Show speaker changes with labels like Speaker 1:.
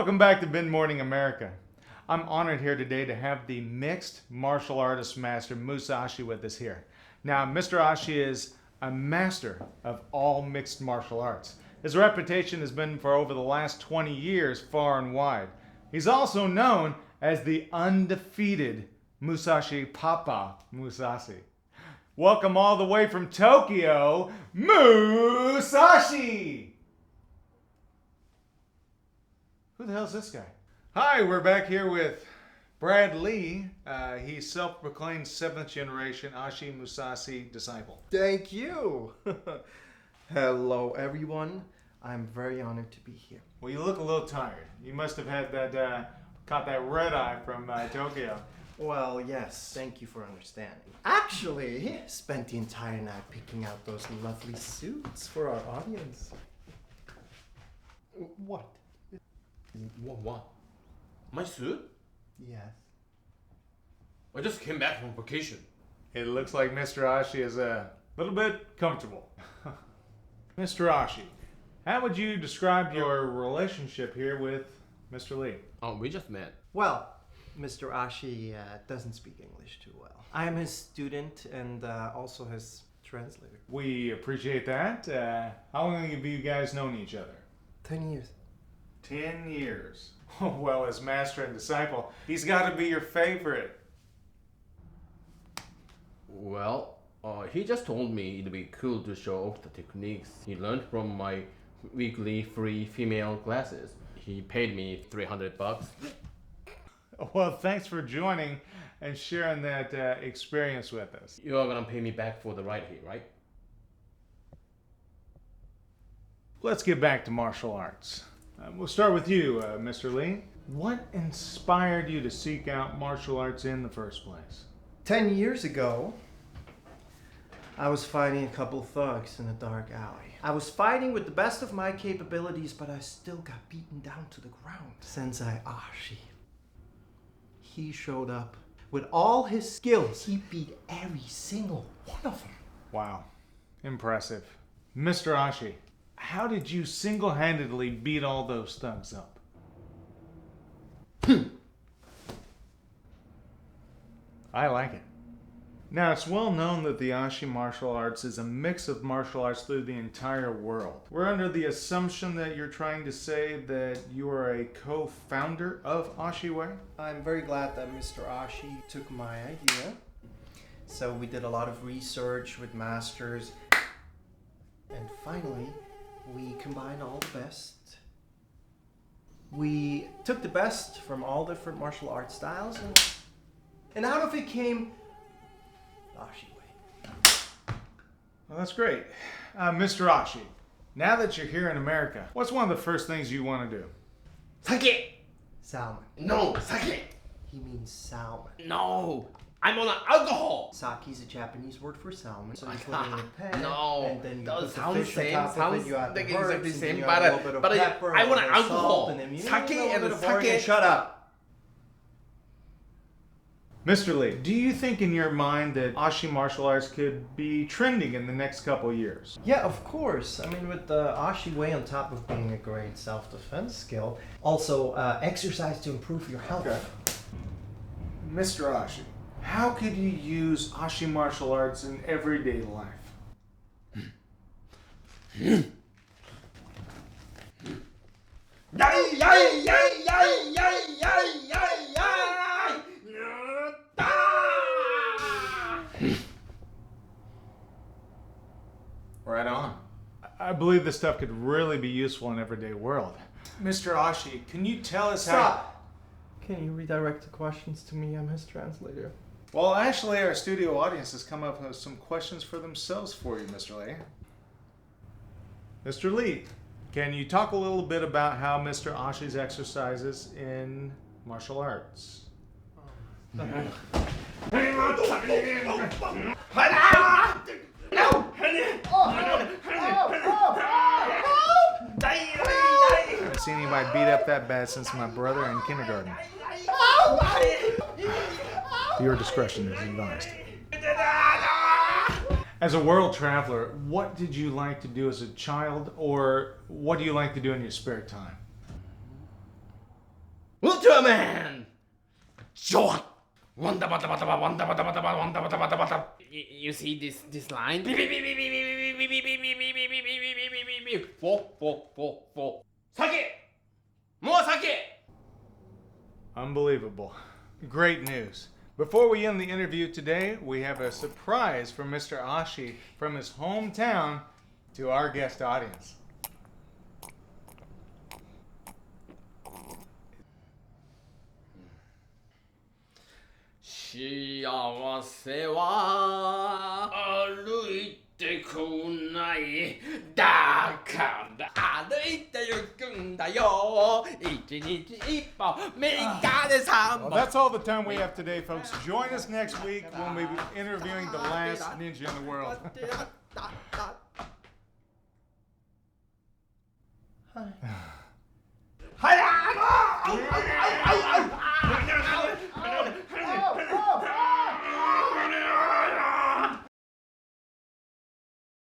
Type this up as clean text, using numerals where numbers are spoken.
Speaker 1: Welcome back to Mid Morning America. I'm honored here today to have the mixed martial artist master Musa Ashi with us here. Now, Mr. Ashi is a master of all mixed martial arts. His reputation has been for over the last 20 years far and wide. He's also known as the undefeated Musashi Papa Musashi. Welcome all the way from Tokyo, Musashi! Who the hell's this guy? Hi, we're back here with Brad Lee. He's self-proclaimed 7th generation Ashi Musashi disciple.
Speaker 2: Thank you. Hello, everyone. I'm very honored to be here.
Speaker 1: Well, you look a little tired. You must have had that, caught that red eye from Tokyo.
Speaker 2: Well, yes, thank you for understanding. Actually, spent the entire night picking out those lovely suits for our audience. What?
Speaker 3: What? My suit?
Speaker 2: Yes.
Speaker 3: I just came back from vacation.
Speaker 1: It looks like Mr. Ashi is a little bit comfortable. Mr. Ashi, how would you describe your relationship here with Mr. Lee?
Speaker 3: Oh, we just met.
Speaker 2: Well, Mr. Ashi doesn't speak English too well. I'm his student and also his translator.
Speaker 1: We appreciate that. How long have you guys known each other?
Speaker 2: 10 years.
Speaker 1: 10 years. Well, as master and disciple, he's got to be your favorite.
Speaker 3: Well, he just told me it'd be cool to show off the techniques he learned from my weekly free female classes. He paid me $300.
Speaker 1: Well, thanks for joining and sharing that experience with us.
Speaker 3: You're gonna pay me back for the ride here, right?
Speaker 1: Let's get back to martial arts. We'll start with you, Mr. Lee. What inspired you to seek out martial arts in the first place?
Speaker 2: 10 years ago, I was fighting a couple thugs in a dark alley. I was fighting with the best of my capabilities, but I still got beaten down to the ground. Sensei Ashi. He showed up. With all his skills, he beat every single one of them.
Speaker 1: Wow, impressive. Mr. Ashi, how did you single-handedly beat all those thugs up? I like it. Now, it's well known that the Ashi martial arts is a mix of martial arts through the entire world. We're under the assumption that you're trying to say that you are a co-founder of Ashi Way?
Speaker 2: I'm very glad that Mr. Ashi took my idea. So we did a lot of research with masters. And finally, we combined all the best. We took the best from all different martial arts styles, and out of it came Ashi Way.
Speaker 1: Well, that's great. Mr. Ashi, now that you're here in America, what's one of the first things you want to do?
Speaker 3: Sake!
Speaker 2: Salmon.
Speaker 3: No, sake!
Speaker 2: He means salmon.
Speaker 3: No! I'm on alcohol!
Speaker 2: Sake is a Japanese word for salmon. So you put it in a pan,
Speaker 3: No,
Speaker 2: and then you
Speaker 3: that
Speaker 2: put the
Speaker 3: sounds
Speaker 2: fish
Speaker 3: same,
Speaker 2: on top of
Speaker 3: sounds
Speaker 2: it. You add the
Speaker 3: like
Speaker 2: herbs,
Speaker 3: exactly
Speaker 2: and
Speaker 3: same,
Speaker 2: then you add a little bit of
Speaker 3: but
Speaker 2: pepper,
Speaker 3: I
Speaker 2: a
Speaker 3: want
Speaker 2: little
Speaker 3: alcohol.
Speaker 2: salt, and then
Speaker 3: Sake
Speaker 2: a little
Speaker 3: and
Speaker 2: bit of orange,
Speaker 3: sake.
Speaker 2: and shut up.
Speaker 1: Mr. Lee, do you think in your mind that Ashi martial arts could be trending in the next couple years?
Speaker 2: Yeah, of course. I mean, with the Ashi Way on top of being a great self-defense skill, also exercise to improve your health.
Speaker 1: Okay. Mr. Ashi, how could you use Ashi martial arts in everyday life? Right on. I believe this stuff could really be useful in everyday world. Mr. Ashi, can you tell us how...
Speaker 2: Stop! Can you redirect the questions to me? I'm his translator.
Speaker 1: Well, actually, our studio audience has come up with some questions for themselves for you, Mr. Lee. Mr. Lee, can you talk a little bit about how Mr. Ashi's exercises in martial arts? I haven't seen anybody beat up that bad since my brother in kindergarten. Your discretion is advised. As a world traveler, what did you like to do as a child, or what do you like to do in your spare time?
Speaker 3: Ultraman! Short! Wanda bata bata bata wanda bata bata bata wanda bata bata bata. You see this line? Four. Sake! More sake!
Speaker 1: Unbelievable. Great news. Before we end the interview today, we have a surprise from Mr. Ashi from his hometown to our guest audience.
Speaker 3: 幸せは歩いてこないだから歩いてゆくんだよ一日一歩3日で3
Speaker 1: Well,
Speaker 3: 本
Speaker 1: that's all the time we have today, folks. Join us next week when we'll be interviewing the last ninja in the world.
Speaker 2: はい